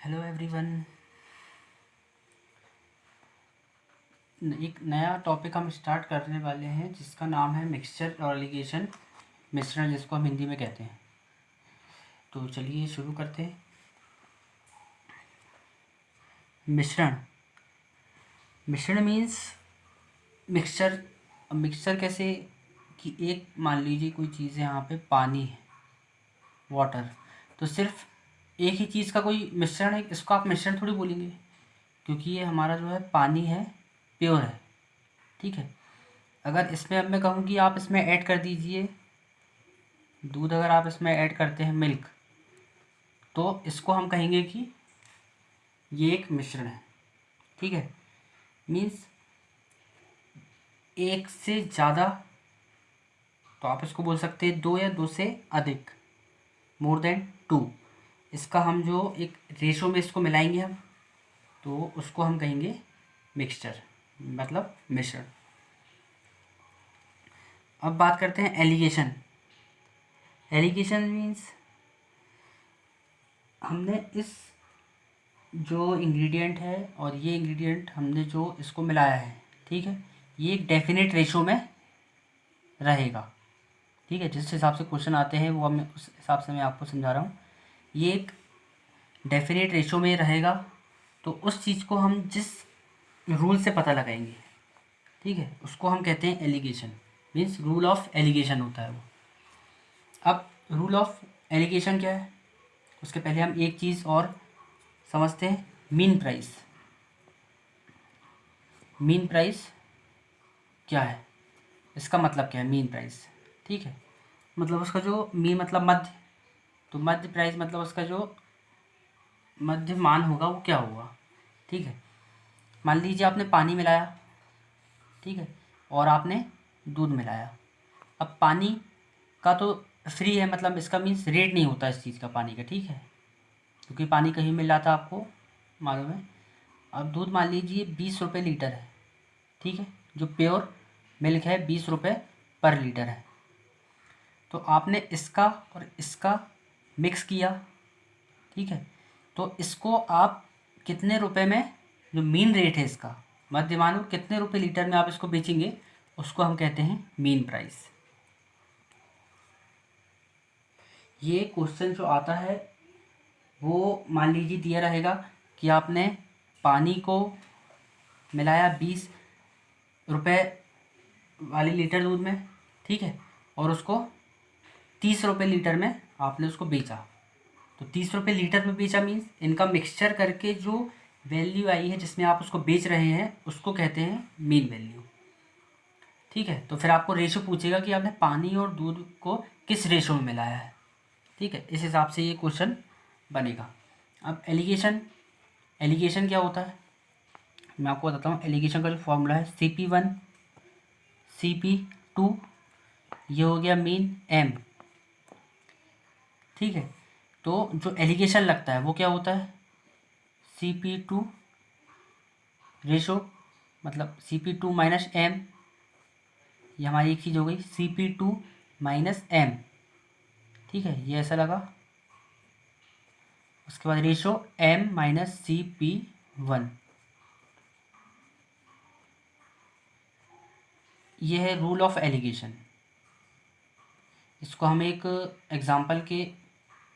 Hello everyone. एक नया topic हम स्टार्ट करने वाले हैं जिसका नाम है मिक्सचर और एलिगेशन, मिश्रण जिसको हम हिंदी में कहते हैं। तो चलिए शुरू करते हैं। मिश्रण मिश्रण मीन्स मिक्सचर। अब मिक्सचर कैसे कि एक मान लीजिए कोई चीज़ है, यहाँ पे पानी है, वाटर, तो सिर्फ एक ही चीज़ का कोई मिश्रण है, इसको आप मिश्रण थोड़ी बोलेंगे, क्योंकि ये हमारा जो है पानी है, प्योर है। ठीक है। अगर इसमें अब मैं कहूँ कि आप इसमें ऐड कर दीजिए दूध, अगर आप इसमें ऐड करते हैं मिल्क, तो इसको हम कहेंगे कि ये एक मिश्रण है। ठीक है। मीन्स एक से ज़्यादा, तो आप इसको बोल सकते हैं दो या दो से अधिक, मोर देन टू। इसका हम जो एक रेशो में इसको मिलाएंगे हम, तो उसको हम कहेंगे मिक्सचर, मतलब मिश्रण। अब बात करते हैं एलिगेशन। एलिगेशन मीन्स हमने इस जो इंग्रेडिएंट है और ये इंग्रेडिएंट हमने जो इसको मिलाया है, ठीक है, ये एक डेफिनेट रेशो में रहेगा। ठीक है। जिस हिसाब से क्वेश्चन आते हैं वो मैं उस हिसाब से मैं आपको समझा रहा हूँ। ये एक डेफिनेट रेशो में रहेगा, तो उस चीज़ को हम जिस रूल से पता लगाएंगे, ठीक है, उसको हम कहते हैं alligation. Means rule of alligation होता है वो। अब रूल ऑफ एलिगेशन क्या है, उसके पहले हम एक चीज़ और समझते हैं, मीन प्राइस। मीन प्राइस क्या है, इसका मतलब क्या है मीन प्राइस। ठीक है। मतलब उसका जो मीन मतलब मध्य, तो मध्य प्राइस मतलब उसका जो मध्य मान होगा वो क्या होगा। ठीक है। मान लीजिए आपने पानी मिलाया, ठीक है, और आपने दूध मिलाया। अब पानी का तो फ्री है, मतलब इसका मीन्स रेट नहीं होता इस चीज़ का, पानी का। ठीक है। क्योंकि पानी कहीं मिल रहा था, आपको मालूम है। अब दूध मान लीजिए 20 रुपये लीटर है। ठीक है। जो प्योर मिल्क है 20 रुपये पर लीटर है। तो आपने इसका और इसका मिक्स किया। ठीक है। तो इसको आप कितने रुपए में, जो मीन रेट है इसका, मध्यमान को कितने रुपए लीटर में आप इसको बेचेंगे, उसको हम कहते हैं मीन प्राइस। ये क्वेश्चन जो आता है वो मान लीजिए दिया रहेगा कि आपने पानी को मिलाया 20 रुपये वाले लीटर दूध में, ठीक है, और उसको 30 रुपये लीटर में आपने उसको बेचा। तो 30 रुपये लीटर में बेचा मीन्स इनका मिक्सचर करके जो वैल्यू आई है जिसमें आप उसको बेच रहे हैं, उसको कहते हैं मीन वैल्यू। ठीक है। तो फिर आपको रेशो पूछेगा कि आपने पानी और दूध को किस रेशो में मिलाया है। ठीक है। इस हिसाब से ये क्वेश्चन बनेगा। अब एलिगेशन, एलिगेशन क्या होता है मैं आपको बताता हूँ। एलिगेशन का जो फॉर्मूला है CP1 CP2, ये हो गया मीन M। ठीक है। तो जो एलिगेशन लगता है वो क्या होता है, CP2 रेशो, मतलब CP2 माइनस M, ये हमारी एक चीज़ हो गई, CP2 माइनस M। ठीक है, ये ऐसा लगा। उसके बाद रेशो M माइनस CP1, ये है रूल ऑफ एलिगेशन। इसको हम एक एग्जांपल के,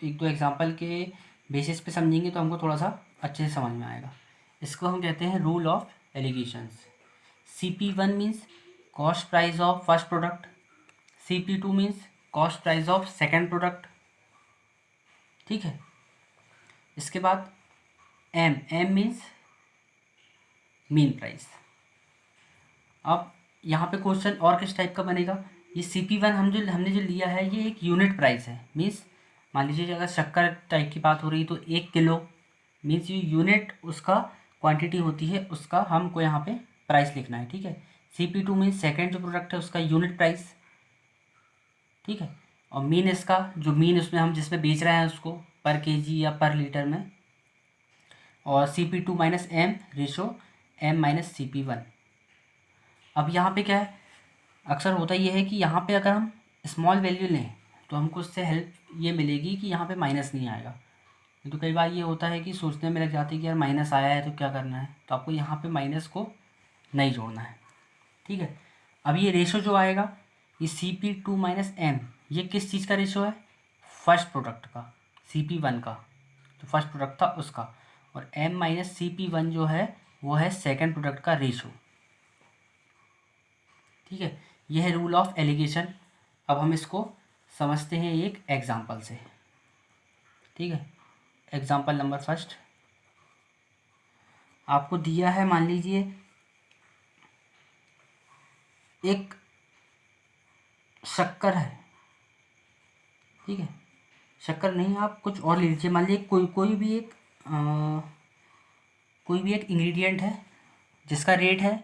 एक दो एग्जांपल के बेसिस पे समझेंगे तो हमको थोड़ा सा अच्छे से समझ में आएगा। इसको हम कहते हैं rule of allegations. CP1 means cost price of first product, CP2 means cost price of second product. ठीक है। इसके बाद M मीन्स मीन प्राइस। अब यहाँ पे क्वेश्चन और किस टाइप का बनेगा, ये CP1 हमने जो लिया है ये एक यूनिट प्राइस है। मीन्स मान लीजिए अगर शक्कर टाइप की बात हो रही तो 1 किलो, मीन्स ये यूनिट उसका क्वांटिटी होती है, उसका हमको यहाँ पे प्राइस लिखना है। ठीक है। CP2 मीन्स सेकेंड जो प्रोडक्ट है उसका यूनिट प्राइस। ठीक है। और मीन इसका जो मीन उसमें हम जिसमें बेच रहे हैं उसको पर केजी या पर लीटर में। और CP2 minus M ratio M minus CP1। अब यहाँ पे क्या है, अक्सर होता ये है कि यहाँ पे अगर हम स्मॉल वैल्यू लें तो हमको उससे हेल्प ये मिलेगी कि यहाँ पे माइनस नहीं आएगा। तो कई बार ये होता है कि सोचने में लग जाते हैं कि यार माइनस आया है तो क्या करना है, तो आपको यहाँ पे माइनस को नहीं जोड़ना है। ठीक है, अब ये रेशो जो आएगा ये CP2 माइनस एम, ये किस चीज़ का रेशो है? फर्स्ट प्रोडक्ट का, CP1 का जो फर्स्ट प्रोडक्ट था उसका, और M माइनस CP1 जो है वो है सेकेंड प्रोडक्ट का रेशो। ठीक है, ये है रूल ऑफ एलिगेशन। अब हम इसको समझते हैं एक एग्जाम्पल से। ठीक है, एग्जाम्पल नंबर फर्स्ट आपको दिया है, मान लीजिए एक शक्कर है। ठीक है, शक्कर नहीं, आप कुछ और ले लीजिए, मान लीजिए कोई भी एक इंग्रेडिएंट है जिसका रेट है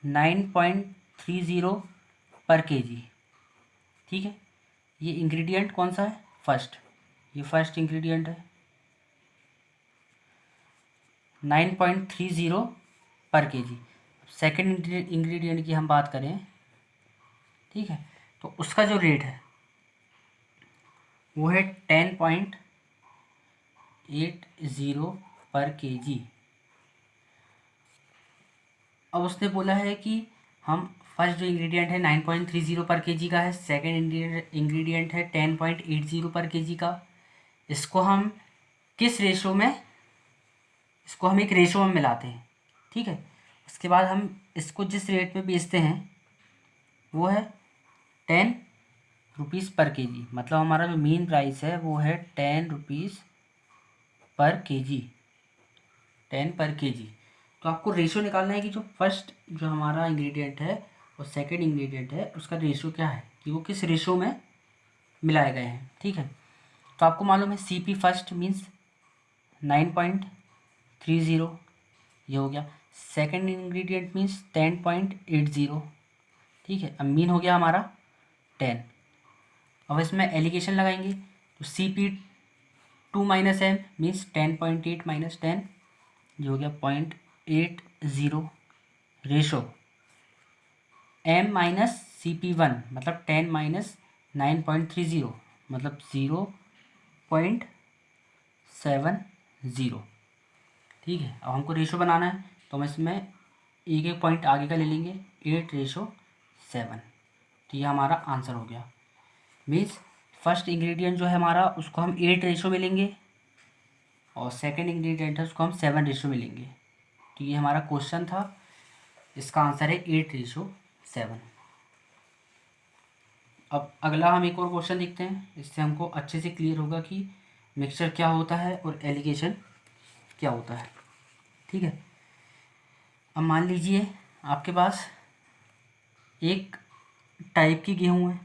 9.30 पर केजी। ठीक है, ये इंग्रेडिएंट कौन सा है? फर्स्ट, ये फर्स्ट इंग्रेडिएंट है 9.30 पर केजी। सेकेंड इंग्रेडिएंट की हम बात करें, ठीक है, तो उसका जो रेट है वो है 10.80 पर केजी। अब उसने बोला है कि हम फर्स्ट जो इंग्रेडिएंट है 9.30 पर केजी का है, सेकेंड इंग्रेडिएंट है 10.80 पर केजी का। इसको हम किस रेशो में, इसको हम एक रेशो में मिलाते हैं। ठीक है, उसके बाद हम इसको जिस रेट में बेचते हैं वो है 10 रुपीज़ पर केजी, मतलब हमारा जो मेन प्राइस है वो है 10 रुपीज़ पर केजी, 10 पर केजी। तो आपको रेशो निकालना है कि जो फर्स्ट जो हमारा इंग्रेडिएंट है और सेकंड इंग्रेडिएंट है उसका रेशो क्या है, कि वो किस रेशो में मिलाए गए हैं। ठीक है, तो आपको मालूम है CP फर्स्ट मीन्स 9.30, ये हो गया। Second ingredient means 10.80। ठीक है, अब मीन हो गया हमारा 10। अब इसमें एलिगेशन लगाएंगे तो CP2 minus M means 10.8 minus 10, ये हो गया 0.80 रेशो M माइनस CP1 मतलब 10 माइनस 9.30 मतलब 0.70। ठीक है, अब हमको रेशो बनाना है तो हम इसमें एक एक पॉइंट आगे का ले लेंगे, 8:7। तो ये हमारा आंसर हो गया। मीन्स फर्स्ट इंग्रेडिएंट जो है हमारा उसको हम 8 रेशो में लेंगे और सेकंड इंग्रेडिएंट है उसको हम 7 रेशो में लेंगे। तो ये हमारा क्वेश्चन था, इसका आंसर है 8:7। अब अगला हम एक और क्वेश्चन देखते हैं, इससे हमको अच्छे से क्लियर होगा कि मिक्सचर क्या होता है और एलिगेशन क्या होता है। ठीक है, अब मान लीजिए आपके पास एक टाइप की गेहूँ है।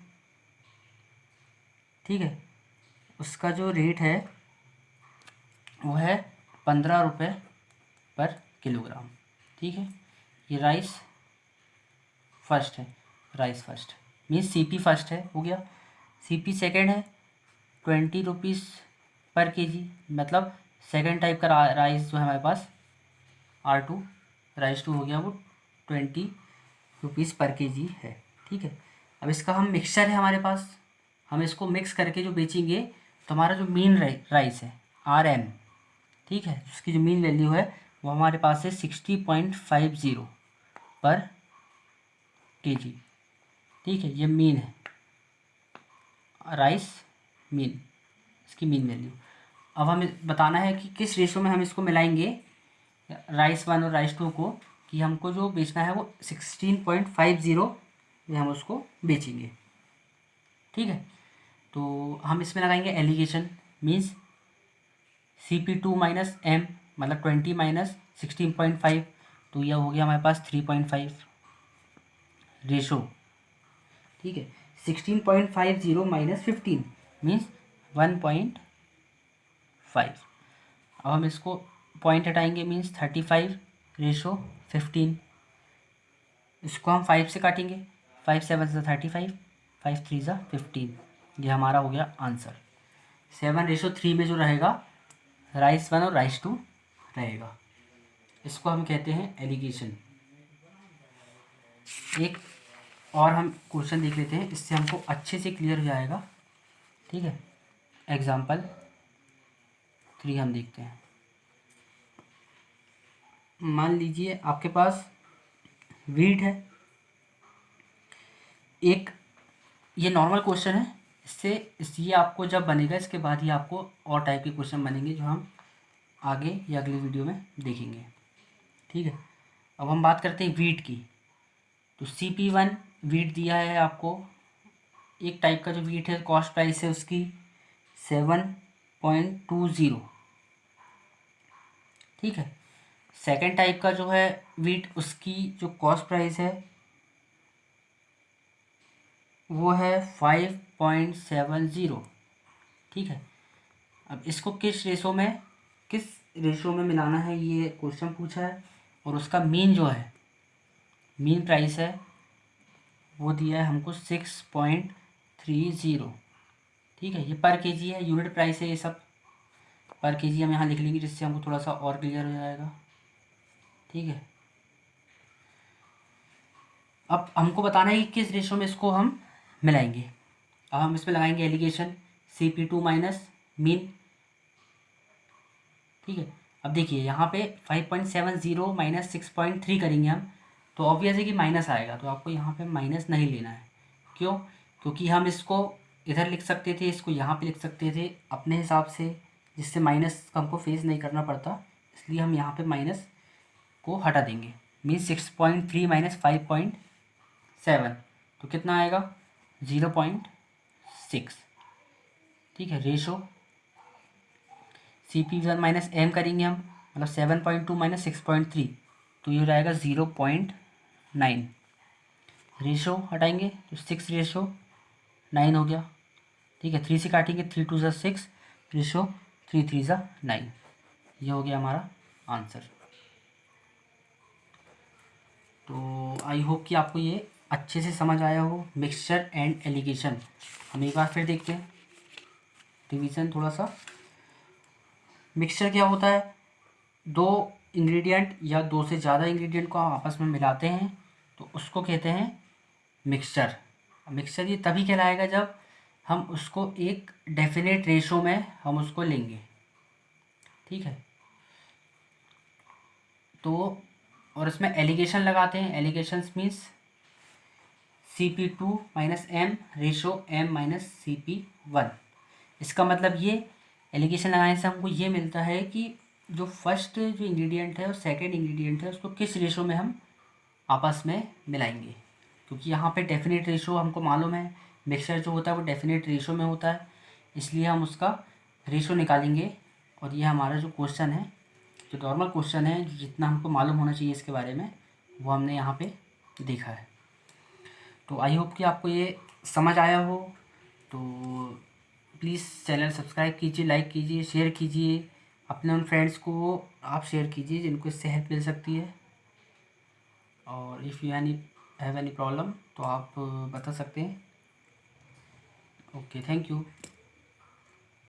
ठीक है, उसका जो रेट है वो है 15 रुपये पर किलोग्राम। ठीक है, ये राइस फर्स्ट है, rice first means CP first है, हो गया। CP सेकेंड है 20 रुपीज़ पर केजी, मतलब सेकेंड टाइप का राइस जो है हमारे पास R2 राइस 2 हो गया, वो 20 रुपीज़ पर केजी है। ठीक है, अब इसका हम मिक्सचर है हमारे पास, हम इसको मिक्स करके जो बेचेंगे तो हमारा जो मेन राइस है RM, ठीक है, उसकी जो मेन वैल्यू है वो हमारे पास है 60.50 पर केजी। ठीक है, ये मीन है राइस, मीन, इसकी मीन वैल्यू। अब हमें बताना है कि किस रेशो में हम इसको मिलाएंगे राइस 1 और राइस 2 को, कि हमको जो बेचना है वो 16.50 में हम उसको बेचेंगे। ठीक है, तो हम इसमें लगाएंगे allegation means CP2 minus M मतलब 20 माइनस 16.5, तो यह हो गया हमारे पास 3.5 रेशो। ठीक है, 16.50 माइनस 15 मीन्स 1.5। अब हम इसको पॉइंट हटाएंगे मीन्स 35 रेशो 15। इसको हम 5 से काटेंगे, 5 7 से 35, 5 3 ज़ा 15, ये हमारा हो गया आंसर। 7:3 में जो रहेगा राइस 1 और राइस 2 रहेगा, इसको हम कहते हैं एलिगेशन। एक और हम क्वेश्चन देख लेते हैं, इससे हमको अच्छे से क्लियर हो जाएगा। ठीक है, एग्जाम्पल 3 हम देखते हैं। मान लीजिए आपके पास वीट है, एक ये नॉर्मल क्वेश्चन है, ये आपको जब बनेगा इसके बाद ही आपको और टाइप के क्वेश्चन बनेंगे जो हम आगे या अगली वीडियो में देखेंगे। ठीक है, अब हम बात करते हैं वीट की। तो CP1 वीट दिया है आपको, एक टाइप का जो वीट है कॉस्ट प्राइस है उसकी 7.20। ठीक है, सेकंड टाइप का जो है वीट, उसकी जो कॉस्ट प्राइस है वो है 5.70। ठीक है, अब इसको किस रेशो में मिलाना है ये क्वेश्चन पूछा है, और उसका मीन जो है, मीन प्राइस है वो दिया है हमको 6.30। ठीक है, ये पर केजी है, यूनिट प्राइस है ये सब, पर केजी हम यहाँ लिख लेंगे जिससे हमको थोड़ा सा और क्लियर हो जाएगा। ठीक है, अब हमको बताना है कि किस रेशो में इसको हम मिलाएंगे। अब हम इसमें लगाएंगे एलिगेशन CP2 माइनस मीन। ठीक है, अब देखिए यहाँ पे 5.70 माइनस 6.3 करेंगे हम, तो ऑब्वियस है कि माइनस आएगा, तो आपको यहाँ पे माइनस नहीं लेना है। क्यों? क्योंकि हम इसको इधर लिख सकते थे, इसको यहाँ पे लिख सकते थे अपने हिसाब से, जिससे माइनस का हमको फेस नहीं करना पड़ता, इसलिए हम यहाँ पे माइनस को हटा देंगे। मीन्स 6.3 माइनस 5.7, तो कितना आएगा 0.6। ठीक है, रेशो CP1 माइनस M करेंगे हम, मतलब 7.2 माइनस 6.3, तो ये हो जाएगा 0.9। रेशो हटाएंगे तो 6:9 हो गया। ठीक है, 3 से काटेंगे, 3 2 6, रेशो 3 3 9। ये हो गया हमारा आंसर। तो आई होप कि आपको ये अच्छे से समझ आया हो, मिक्सचर एंड एलिगेशन। हम एक बार फिर देखते हैं रिवीजन थोड़ा सा। मिक्सचर क्या होता है? दो इंग्रेडिएंट या दो से ज़्यादा इंग्रेडिएंट को हम आपस में मिलाते हैं तो उसको कहते हैं मिक्सचर। मिक्सचर ये तभी कहलाएगा जब हम उसको एक डेफिनेट रेशो में हम उसको लेंगे। ठीक है, तो और इसमें एलिगेशन लगाते हैं। Allegations means CP2 minus M ratio M minus CP1। इसका मतलब ये एलिगेशन लगाने से हमको ये मिलता है कि जो फर्स्ट जो इंग्रेडिएंट है और सेकंड इंग्रेडिएंट है उसको किस रेशो में हम आपस में मिलाएंगे, क्योंकि यहाँ पे डेफिनेट रेशो हमको मालूम है, मिक्सचर जो होता है वो डेफिनेट रेशो में होता है, इसलिए हम उसका रेशो निकालेंगे। और ये हमारा जो क्वेश्चन है, जो नॉर्मल क्वेश्चन है, जो जितना हमको मालूम होना चाहिए इसके बारे में, वो हमने यहाँ पे देखा है। तो आई होप कि आपको ये समझ आया हो। तो प्लीज़ चैनल सब्सक्राइब कीजिए, लाइक कीजिए, शेयर कीजिए, अपने उन फ्रेंड्स को आप शेयर कीजिए जिनको इससे हेल्प मिल सकती है। और if you have any problem तो आप बता सकते हैं। Okay, thank you.